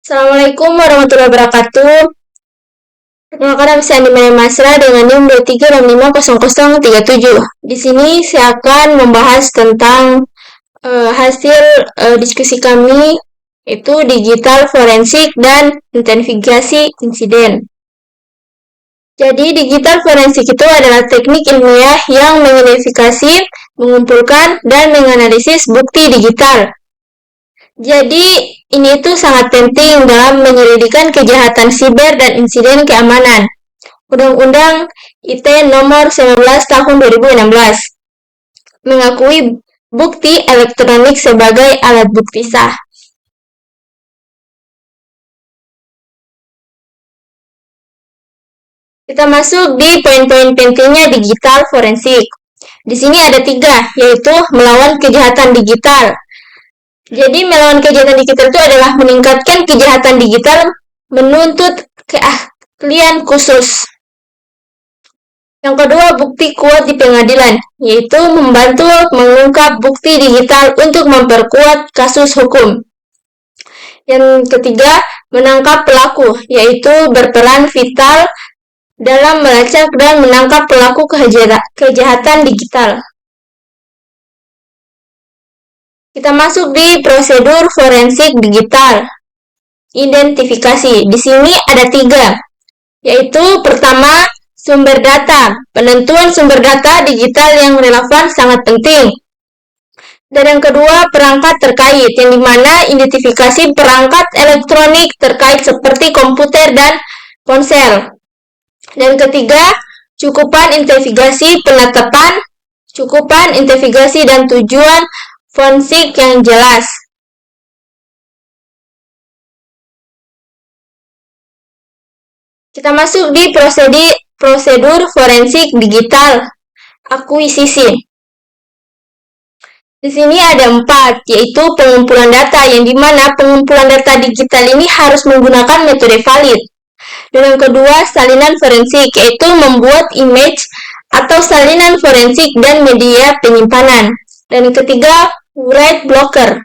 Assalamualaikum warahmatullahi wabarakatuh. Perkenalkan nama saya Andi Masra dengan NIM 23650037. Di sini saya akan membahas tentang hasil diskusi kami, yaitu digital forensik dan investigasi insiden. Jadi digital forensik itu adalah teknik ilmiah yang mengidentifikasi, mengumpulkan, dan menganalisis bukti digital. Jadi, ini tuh sangat penting dalam menyelidikkan kejahatan siber dan insiden keamanan. Undang-Undang ITE nomor 19 tahun 2016 mengakui bukti elektronik sebagai alat bukti sah. Kita masuk di poin-poin pentingnya digital forensik. Di sini ada 3, yaitu melawan kejahatan digital. Jadi melawan kejahatan digital itu adalah meningkatkan kejahatan digital menuntut keahlian khusus. Yang kedua, bukti kuat di pengadilan, yaitu membantu mengungkap bukti digital untuk memperkuat kasus hukum. Yang ketiga, menangkap pelaku, yaitu berperan vital dalam melacak dan menangkap pelaku kejahatan digital. Kita masuk di prosedur forensik digital. Identifikasi. Di sini ada 3, yaitu pertama, sumber data. Penentuan sumber data digital yang relevan sangat penting. Dan yang kedua, perangkat terkait, yang dimana identifikasi perangkat elektronik terkait seperti komputer dan ponsel. Dan ketiga, cakupan investigasi penetapan, cakupan investigasi dan tujuan forensik yang jelas. Kita masuk di prosedur forensik digital akuisisi. Di sini ada 4, yaitu pengumpulan data, yang dimana pengumpulan data digital ini harus menggunakan metode valid. Dan yang kedua, salinan forensik, yaitu membuat image atau salinan forensik dan media penyimpanan. Dan yang ketiga, write blocker,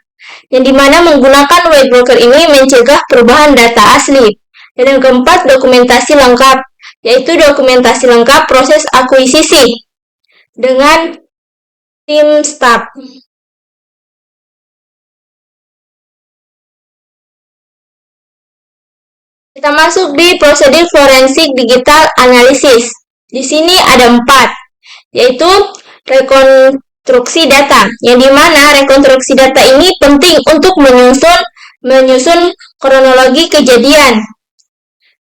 yang dimana menggunakan write blocker ini mencegah perubahan data asli. Dan yang keempat, dokumentasi lengkap, yaitu dokumentasi lengkap proses akuisisi dengan tim staff. Kita masuk di prosedur forensik digital analisis. Di sini ada 4, yaitu rekonstruksi data, yang dimana rekonstruksi data ini penting untuk menyusun kronologi kejadian.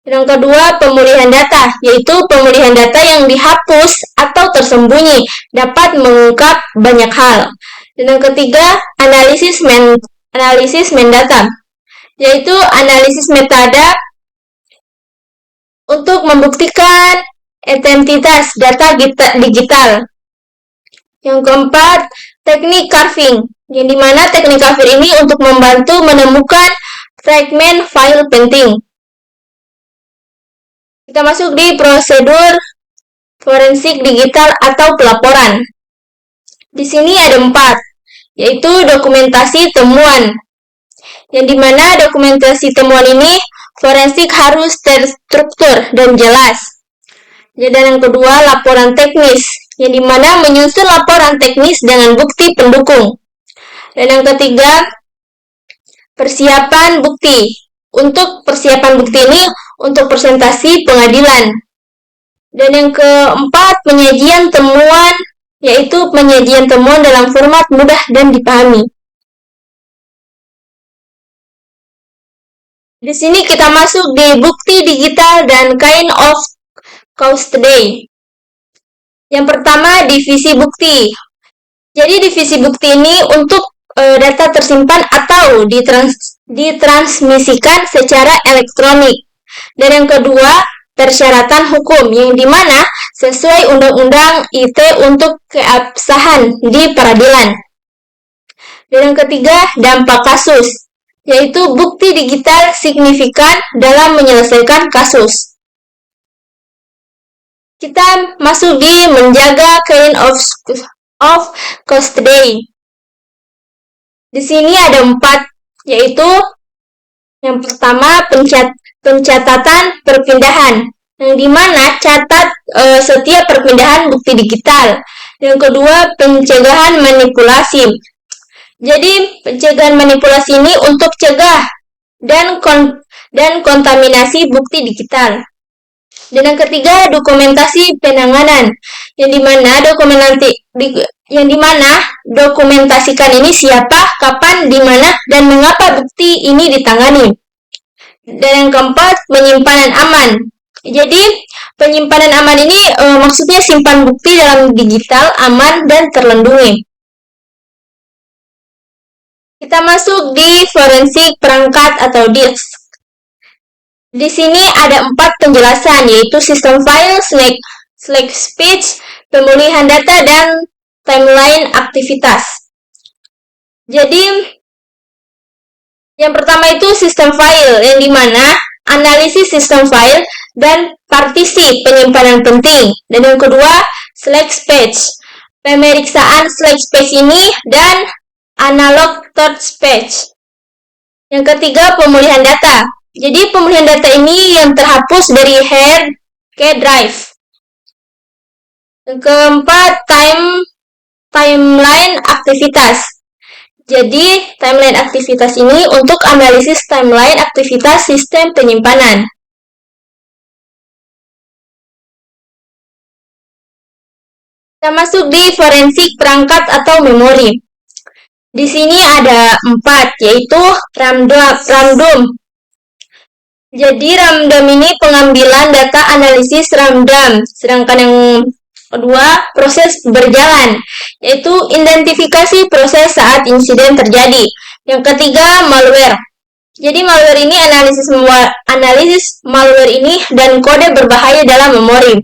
Yang kedua, pemulihan data, yaitu pemulihan data yang dihapus atau tersembunyi dapat mengungkap banyak hal. Dan yang ketiga, analisis metadata, yaitu analisis metadata untuk membuktikan identitas data digital. Yang keempat, teknik carving, yang dimana teknik carving ini untuk membantu menemukan fragmen file penting. Kita masuk di prosedur forensik digital atau pelaporan. Di sini ada 4, yaitu dokumentasi temuan, yang dimana dokumentasi temuan ini forensik harus terstruktur dan jelas. Dan yang kedua, laporan teknis, yang dimana menyusun laporan teknis dengan bukti pendukung. Dan yang ketiga, persiapan bukti. Untuk persiapan bukti ini untuk presentasi pengadilan. Dan yang keempat, penyajian temuan, yaitu penyajian temuan dalam format mudah dan dipahami. Di sini kita masuk di bukti digital dan kind of custody. Yang pertama, divisi bukti. Jadi divisi bukti ini untuk data tersimpan atau ditransmisikan secara elektronik. Dan yang kedua, persyaratan hukum, yang dimana sesuai Undang-Undang ITE untuk keabsahan di peradilan. Dan yang ketiga, dampak kasus, yaitu bukti digital signifikan dalam menyelesaikan kasus. Kita masuk di menjaga kind of custody. Di sini ada 4, yaitu Yang pertama, pencatatan perpindahan, yang dimana catat setiap perpindahan bukti digital. Yang kedua, pencegahan manipulasi. Jadi, pencegahan manipulasi ini untuk cegah dan kontaminasi bukti digital. Dan yang ketiga, dokumentasi penanganan, yang dimana dokumentasikan ini siapa, kapan, di mana, dan mengapa bukti ini ditangani. Dan yang keempat, penyimpanan aman. Jadi, penyimpanan aman ini maksudnya simpan bukti dalam digital, aman, dan terlindungi. Kita masuk di forensik perangkat atau disk. Di sini ada 4 penjelasan, yaitu sistem file, slash speech, pemulihan data, dan timeline aktivitas. Jadi, yang pertama itu sistem file, yang dimana analisis sistem file dan partisi penyimpanan penting. Dan yang kedua, slash speech, pemeriksaan slash speech ini dan analog third speech. Yang ketiga, pemulihan data. Jadi pemulihan data ini yang terhapus dari hard drive. Yang keempat, timeline aktivitas. Jadi timeline aktivitas ini untuk analisis timeline aktivitas sistem penyimpanan. Kita masuk di forensik perangkat atau memori. Di sini ada 4, yaitu RAM-DOM. Jadi RAM-DOM ini pengambilan data analisis RAM-DOM. Sedangkan yang kedua, proses berjalan, yaitu identifikasi proses saat insiden terjadi. Yang ketiga, malware. Jadi malware ini analisis malware ini dan kode berbahaya dalam memori.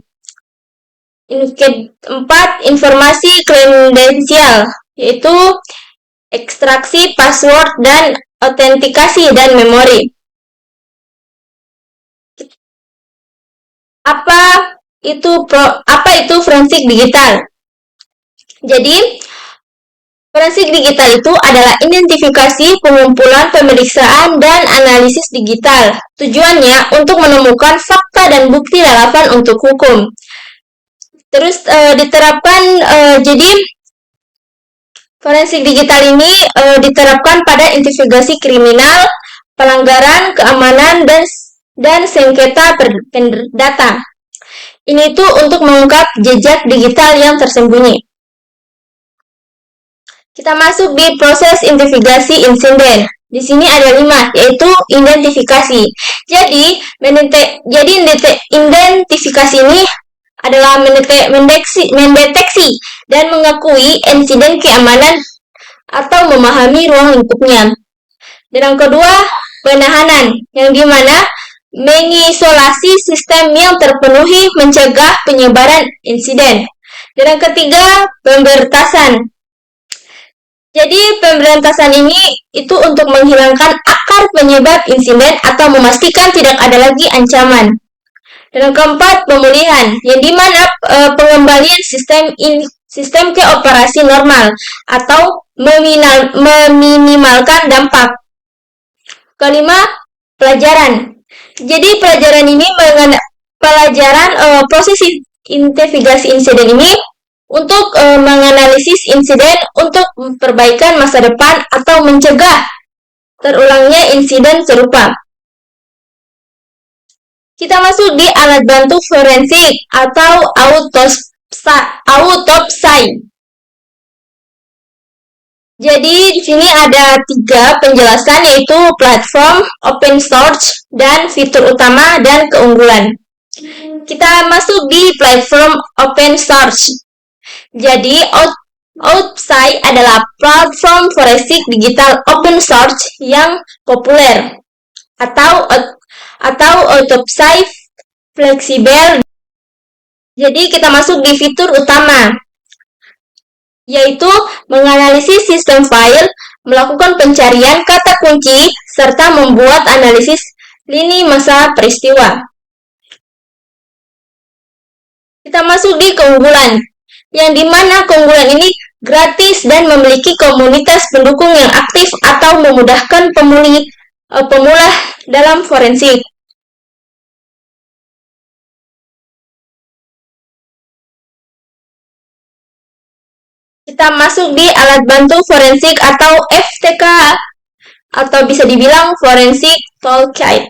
Yang keempat, informasi kredensial, yaitu ekstraksi password dan autentikasi dan memori. Apa itu forensik digital? Jadi, forensik digital itu adalah identifikasi, pengumpulan, pemeriksaan, dan analisis digital. Tujuannya untuk menemukan fakta dan bukti relevan untuk hukum. Terus diterapkan, jadi forensik digital ini diterapkan pada investigasi kriminal, pelanggaran keamanan, dan sengketa data. Ini tuh untuk mengungkap jejak digital yang tersembunyi. Kita masuk di proses investigasi insiden. Di sini ada 5, yaitu identifikasi. Jadi identifikasi ini adalah mendeteksi dan mengakui insiden keamanan atau memahami ruang lingkupnya. Dan yang kedua, penahanan, yang dimana mengisolasi sistem yang terpenuhi mencegah penyebaran insiden. Dan yang ketiga, pemberantasan. Jadi pemberantasan ini itu untuk menghilangkan akar penyebab insiden atau memastikan tidak ada lagi ancaman. Dan yang keempat, pemulihan, yang dimana pengembalian sistem ke operasi normal atau meminimalkan dampak. Kelima, pelajaran. Jadi pelajaran ini proses investigasi insiden ini untuk menganalisis insiden untuk perbaikan masa depan atau mencegah terulangnya insiden serupa. Kita masuk di alat bantu forensik atau autopsi. Jadi di sini ada 3 penjelasan, yaitu platform, open source, dan fitur utama dan keunggulan. Kita masuk di platform open source. Jadi autopsi adalah platform forensik digital open source yang populer atau autopsi fleksibel. Jadi kita masuk di fitur utama, yaitu menganalisis sistem file, melakukan pencarian kata kunci, serta membuat analisis lini masa peristiwa. Kita masuk di keunggulan, yang dimana keunggulan ini gratis dan memiliki komunitas pendukung yang aktif atau memudahkan pemula dalam forensik. Kita masuk di alat bantu forensik atau FTK, atau bisa dibilang Forensic Toolkit.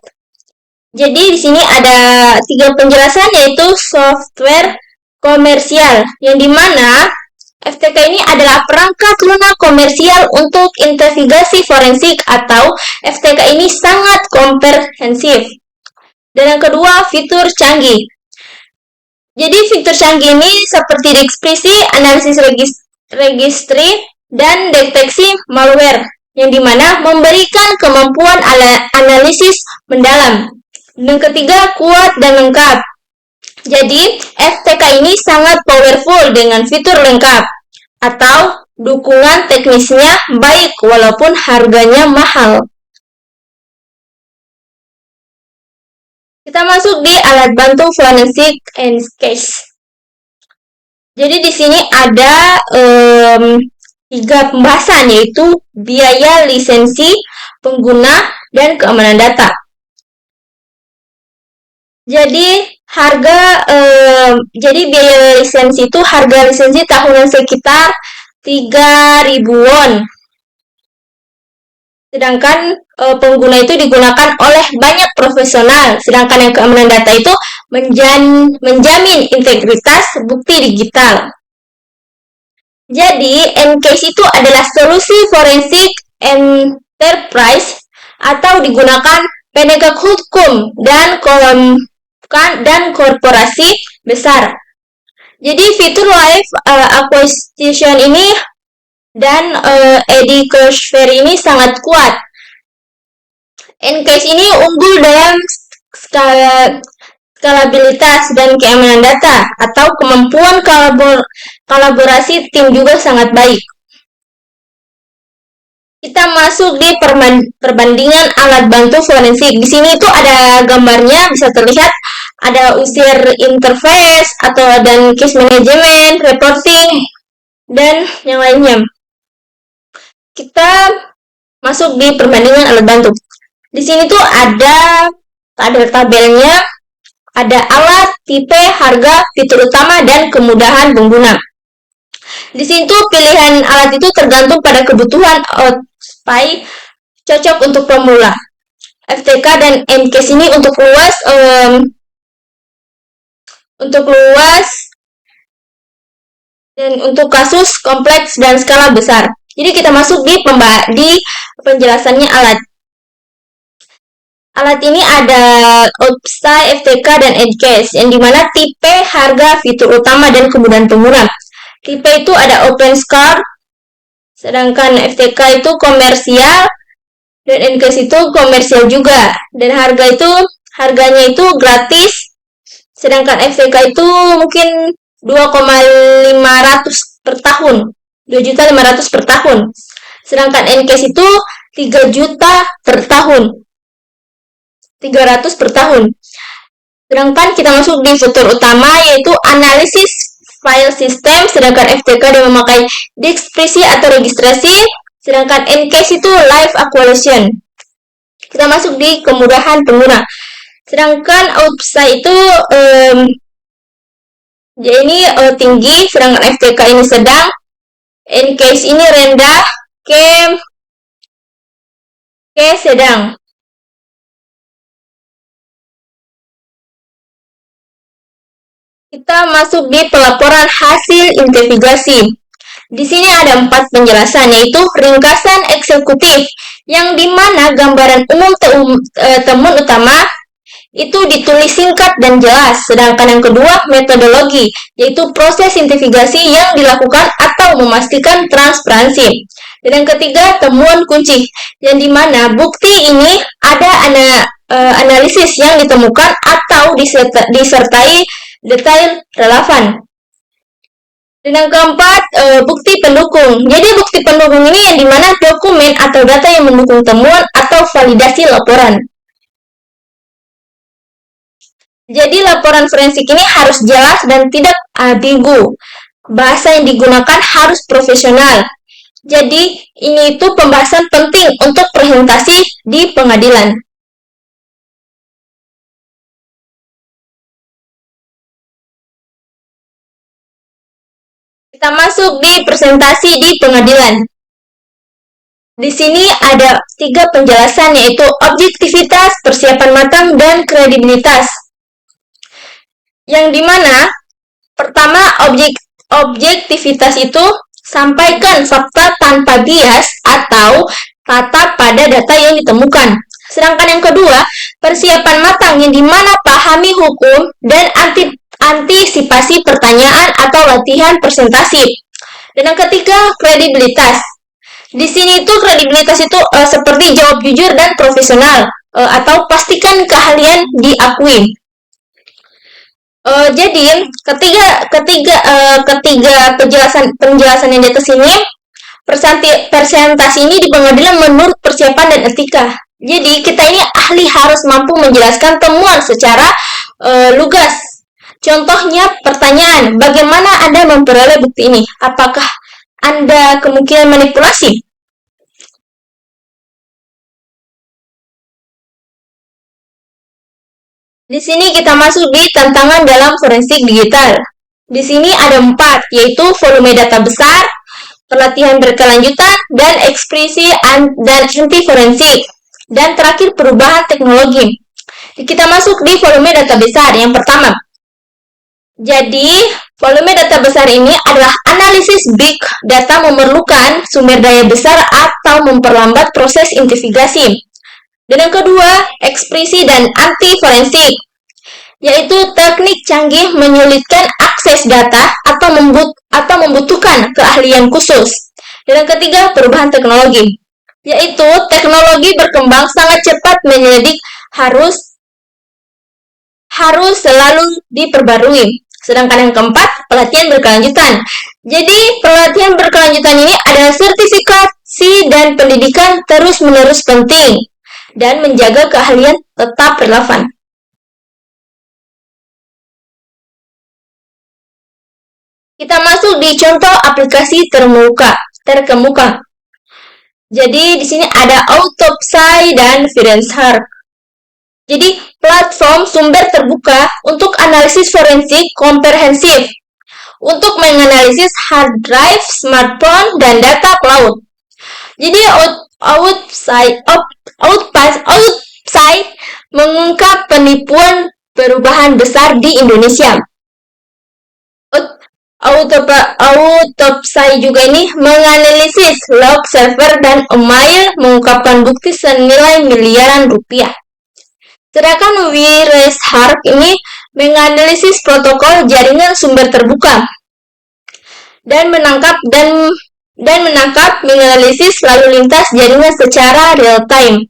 Jadi di sini ada 3 penjelasan, yaitu software komersial, yang dimana FTK ini adalah perangkat lunak komersial untuk investigasi forensik, atau FTK ini sangat komprehensif. Dan yang kedua, fitur canggih. Jadi fitur canggih ini seperti deskripsi, analisis registry, dan deteksi malware, yang dimana memberikan kemampuan analisis mendalam. Dan ketiga, kuat dan lengkap. Jadi, FTK ini sangat powerful dengan fitur lengkap, atau dukungan teknisnya baik walaupun harganya mahal. Kita masuk di alat bantu forensik and case. Jadi di sini ada 3 pembahasan, yaitu biaya lisensi, pengguna, dan keamanan data. Jadi biaya lisensi itu harga lisensi tahunan sekitar 3.000 won. Sedangkan pengguna itu digunakan oleh banyak profesional. Sedangkan yang keamanan data itu menjamin integritas bukti digital. Jadi, Ncase itu adalah solusi forensik enterprise atau digunakan penegak hukum dan korporasi besar. Jadi fitur live acquisition ini dan Ediclosure ini sangat kuat. Ncase ini unggul dalam skalabilitas dan keamanan data, atau kemampuan kolaborasi tim juga sangat baik. Kita masuk di perbandingan alat bantu forensik. Di sini itu ada gambarnya, bisa terlihat ada user interface dan case management, reporting, dan yang lainnya. Kita masuk di perbandingan alat bantu. Di sini tuh ada tabel-tabelnya, ada alat, tipe, harga, fitur utama, dan kemudahan pengguna. Di sini tuh pilihan alat itu tergantung pada kebutuhan supaya cocok untuk pemula. FTK dan Ncase ini untuk luas dan untuk kasus kompleks dan skala besar. Jadi kita masuk di penjelasannya alat. Alat ini ada OPSI, FTK, dan Ncase, yang dimana tipe, harga, fitur utama, dan kemudahan pengguna. Tipe itu ada open source, sedangkan FTK itu komersial, dan Ncase itu komersial juga. Dan harganya itu gratis, sedangkan FTK itu mungkin 2.500 per tahun, 2.500 per tahun. Sedangkan Ncase itu 3 juta per tahun, 300 per tahun. Sedangkan kita masuk di fitur utama, yaitu analisis file system, sedangkan FTK dia memakai deskripsi atau registrasi, sedangkan Ncase itu live acquisition. Kita masuk di kemudahan pengguna. Sedangkan OPSI itu ini tinggi, sedangkan FTK ini sedang, Ncase ini rendah, ke sedang. Kita masuk di pelaporan hasil investigasi. Di sini ada 4 penjelasan, yaitu ringkasan eksekutif, yang dimana gambaran umum temuan utama itu ditulis singkat dan jelas. Sedangkan yang kedua, metodologi, yaitu proses investigasi yang dilakukan atau memastikan transparansi. Dan yang ketiga, temuan kunci, yang dimana bukti ini ada analisis yang ditemukan atau disertai detail relevan. Dan yang keempat, bukti pendukung. Jadi bukti pendukung ini yang dimana dokumen atau data yang mendukung temuan atau validasi laporan. Jadi laporan forensik ini harus jelas dan tidak ambigu. Bahasa yang digunakan harus profesional. Jadi, ini itu pembahasan penting untuk presentasi di pengadilan. Kita masuk di presentasi di pengadilan. Di sini ada 3 penjelasan, yaitu objektivitas, persiapan matang, dan kredibilitas. Yang dimana pertama, objektivitas itu sampaikan fakta tanpa bias atau tatap pada data yang ditemukan. Sedangkan yang kedua, persiapan matang, yang dimana pahami hukum dan antisipasi pertanyaan atau latihan presentasi. Dan yang ketiga, kredibilitas. Di sini itu kredibilitas itu seperti jawab jujur dan profesional, atau pastikan keahlian diakui. Jadi ketiga penjelasan yang di atas ini, presentasi ini di pengadilan menurut persiapan dan etika. Jadi kita ini ahli harus mampu menjelaskan temuan secara lugas. Contohnya pertanyaan, bagaimana Anda memperoleh bukti ini? Apakah Anda kemungkinan manipulasi? Di sini kita masuk di tantangan dalam forensik digital. Di sini ada 4, yaitu volume data besar, pelatihan berkelanjutan, dan ekspresi dan anti forensik. Dan terakhir, perubahan teknologi. Kita masuk di volume data besar. Yang pertama, jadi volume data besar ini adalah analisis big data memerlukan sumber daya besar atau memperlambat proses investigasi. Dan yang kedua, ekspresi dan anti forensik, yaitu teknik canggih menyulitkan akses data atau membutuhkan keahlian khusus. Dan yang ketiga, perubahan teknologi, yaitu teknologi berkembang sangat cepat, menyelidik harus selalu diperbarui. Sedangkan yang keempat, pelatihan berkelanjutan. Jadi, pelatihan berkelanjutan ini adalah sertifikasi dan pendidikan terus-menerus penting dan menjaga keahlian tetap relevan. Kita masuk di contoh aplikasi terkemuka. Jadi di sini ada Autopsy dan Forensic. Jadi platform sumber terbuka untuk analisis forensik komprehensif untuk menganalisis hard drive, smartphone, dan data cloud. Jadi Autopsy mengungkap penipuan perubahan besar di Indonesia. Autopsy juga ini menganalisis log server dan email, mengungkapkan bukti senilai miliaran rupiah. Sedangkan Wireshark ini menganalisis protokol jaringan sumber terbuka dan menganalisis lalu lintas jaringan secara real time.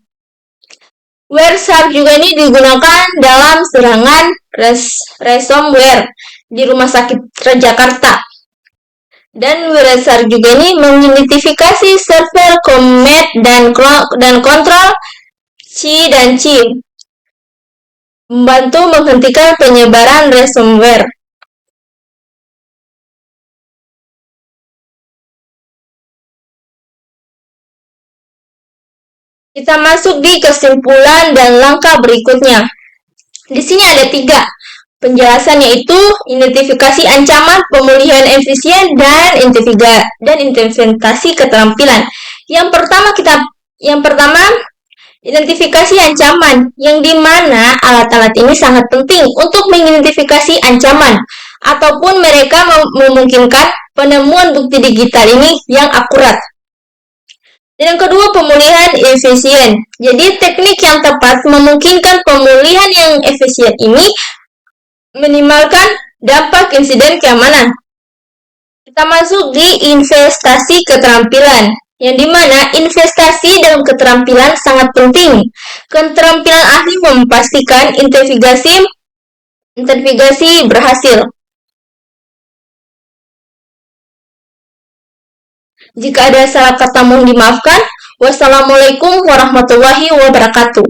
Wireshark juga ini digunakan dalam serangan ransomware di Rumah Sakit Jakarta. Dan Wireshark juga ini mengidentifikasi server Comet dan kontrol C dan C, membantu menghentikan penyebaran ransomware. Kita masuk di kesimpulan dan langkah berikutnya. Di sini ada 3 penjelasan, yaitu identifikasi ancaman, pemulihan efisien, dan inventasi keterampilan. Yang pertama, identifikasi ancaman, yang dimana alat-alat ini sangat penting untuk mengidentifikasi ancaman, ataupun mereka memungkinkan penemuan bukti digital ini yang akurat. Dan yang kedua, pemulihan efisien. Jadi teknik yang tepat memungkinkan pemulihan yang efisien ini minimalkan dampak insiden keamanan. Kita masuk di investasi keterampilan, yang dimana investasi dalam keterampilan sangat penting. Keterampilan ahli memastikan investigasi berhasil. Jika ada salah kata mohon dimaafkan. Wassalamualaikum warahmatullahi wabarakatuh.